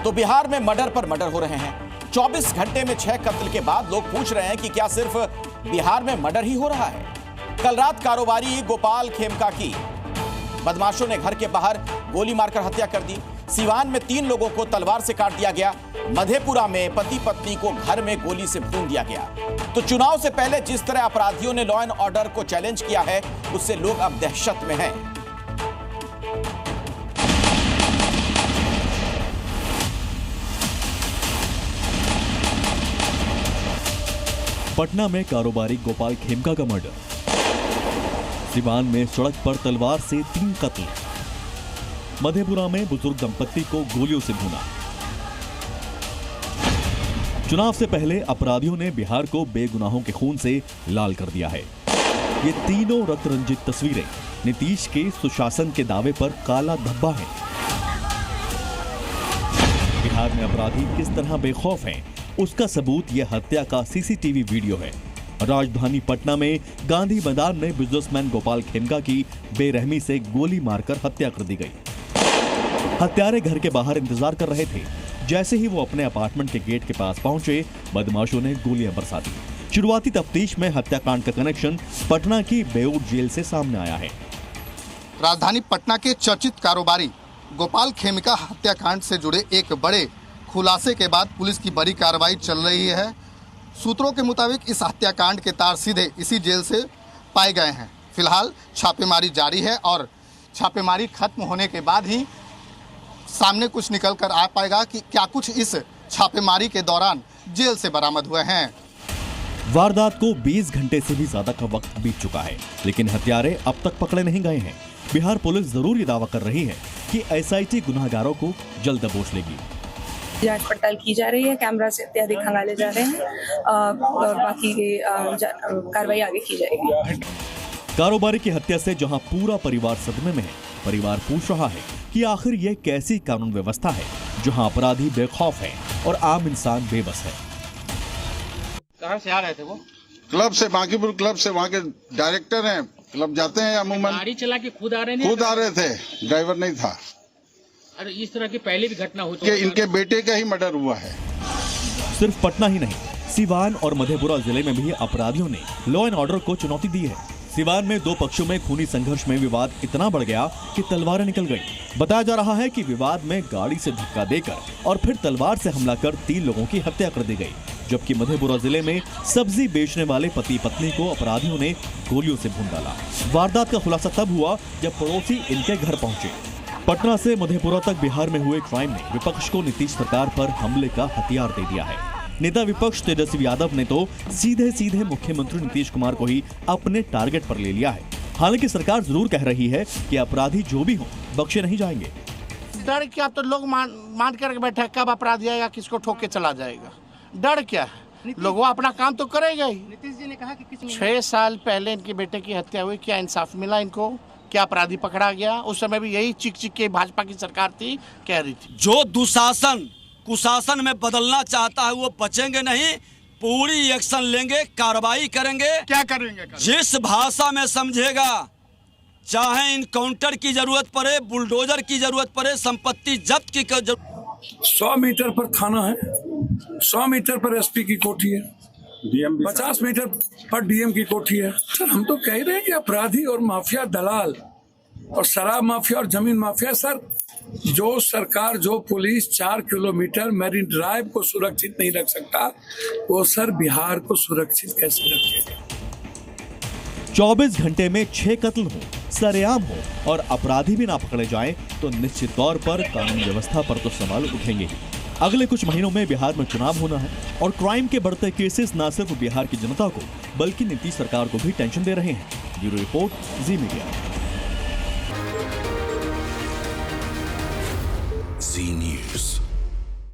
तो बिहार में मर्डर पर मर्डर हो रहे हैं। 24 घंटे में 6 कत्ल के बाद लोग पूछ रहे हैं कि क्या सिर्फ बिहार में मर्डर ही हो रहा है। कल रात कारोबारी गोपाल खेमका की बदमाशों ने घर के बाहर गोली मारकर हत्या कर दी। सीवान में 3 लोगों को तलवार से काट दिया गया। मधेपुरा में पति पत्नी को घर में गोली से भून दिया गया। तो चुनाव से पहले जिस तरह अपराधियों ने लॉ एंड ऑर्डर को चैलेंज किया है, उससे लोग अब दहशत में हैं। पटना में कारोबारी गोपाल खेमका का मर्डर, सीवान में सड़क पर तलवार से 3 कत्ल, मधेपुरा में बुजुर्ग दंपत्ति को गोलियों से भूना। चुनाव से पहले अपराधियों ने बिहार को बेगुनाहों के खून से लाल कर दिया है। ये तीनों रक्त रंजित तस्वीरें नीतीश के सुशासन के दावे पर काला धब्बा है। बिहार में अपराधी किस तरह बेखौफ हैं, उसका सबूत यह हत्या का सीसीटीवी वीडियो है। राजधानी पटना में गांधी मैदान में बिजनेसमैन गोपाल खेमका की बेरहमी से गोली मारकर हत्या कर दी गई। हत्यारे घर के बाहर इंतजार कर रहे थे। जैसे ही वो अपने अपार्टमेंट के गेट के पास पहुंचे, बदमाशों ने गोलियां बरसा दी। शुरुआती तफ्तीश में हत्याकांड का कनेक्शन पटना की बेऊर जेल से सामने आया है। राजधानी पटना के चर्चित कारोबारी गोपाल खेमका हत्याकांड से जुड़े एक बड़े खुलासे के बाद पुलिस की बड़ी कार्रवाई चल रही है। सूत्रों के मुताबिक इस हत्याकांड के तार सीधे इसी जेल से पाए गए हैं। फिलहाल छापेमारी जारी है और छापेमारी खत्म होने के बाद ही सामने कुछ निकल कर आ पाएगा कि क्या कुछ इस छापेमारी के दौरान जेल से बरामद हुए हैं। वारदात को 20 घंटे से भी ज्यादा का वक्त बीत चुका है, लेकिन हत्यारे अब तक पकड़े नहीं गए हैं। बिहार पुलिस जरूर ये दावा कर रही है कि एसआईटी गुनाहगारों को जल्द दबोच लेगी। जांच पड़ताल की जा रही है, कैमरा से इत्यादि खंगाले जा रहे हैं और बाकी कार्रवाई आगे की जाएगी। कारोबारी की हत्या से जहां पूरा परिवार सदमे में है, परिवार पूछ रहा है कि आखिर ये कैसी कानून व्यवस्था है जहां अपराधी बेखौफ है और आम इंसान बेबस है। कहां से आ रहे थे वो? क्लब से, बांकीपुर क्लब से। वहाँ के डायरेक्टर हैं, क्लब जाते हैं अमूमन। गाड़ी चला के खुद आ रहे हैं? खुद आ रहे थे, ड्राइवर नहीं था। अरे इस तरह की पहले भी घटना हुई तो इनके बेटे का ही मर्डर हुआ है। सिर्फ पटना ही नहीं, सीवान और मधेपुरा जिले में भी अपराधियों ने लॉ एंड ऑर्डर को चुनौती दी है। सीवान में 2 पक्षों में खूनी संघर्ष में विवाद इतना बढ़ गया कि तलवारें निकल गई। बताया जा रहा है कि विवाद में गाड़ी से धक्का देकर और फिर तलवार से हमला कर 3 लोगों की हत्या कर दी गई। जबकि मधेपुरा जिले में सब्जी बेचने वाले पति पत्नी को अपराधियों ने गोलियों से भून डाला। वारदात का खुलासा तब हुआ जब पड़ोसी इनके घर पहुंचे। पटना से मधेपुरा तक बिहार में हुए क्राइम ने विपक्ष को नीतीश सरकार पर हमले का हथियार दे दिया है। नेता विपक्ष तेजस्वी यादव ने तो सीधे सीधे मुख्यमंत्री नीतीश कुमार को ही अपने टारगेट पर ले लिया है। हालांकि सरकार जरूर कह रही है कि अपराधी जो भी हों, बख्शे नहीं जाएंगे। डर क्या, तो लोग मान कर बैठे कब अपराधी आएगा, किसको ठोक के चला जाएगा। डर क्या है, लोग वो अपना काम तो करेगा ही। नीतीश जी ने कहा कि 6 साल पहले इनके बेटे की हत्या हुई, क्या इंसाफ मिला इनको? क्या अपराधी पकड़ा गया? उस समय भी यही चिक चिक के भाजपा की सरकार थी, कह रही थी। जो दुशासन कुशासन में बदलना चाहता है वो बचेंगे नहीं, पूरी एक्शन लेंगे, कार्रवाई करेंगे। क्या करेंगे? जिस भाषा में समझेगा, चाहे इनकाउंटर की जरूरत पड़े, बुलडोजर की जरूरत पड़े, संपत्ति जब्त की 100 मीटर पर थाना है, 100 मीटर पर एसपी की कोठी है, 50 मीटर पर डीएम की कोठी है। सर हम तो कह रहे हैं कि अपराधी और माफिया दलाल और शराब माफिया और जमीन माफिया, सर जो सरकार, जो पुलिस 4 किलोमीटर मैरीन ड्राइव को सुरक्षित नहीं रख सकता, वो सर बिहार को सुरक्षित कैसे रखेगा? 24 घंटे में 6 कत्ल हो, सरेआम हो और अपराधी भी ना पकड़े जाएं, तो निश्चित तौर पर कानून व्यवस्था पर तो सवाल उठेंगे ही। अगले कुछ महीनों में बिहार में चुनाव होना है और क्राइम के बढ़ते केसेस न सिर्फ बिहार की जनता को बल्कि नीतीश सरकार को भी टेंशन दे रहे हैं। ब्यूरो रिपोर्ट, जी मीडिया। जी न्यूज़।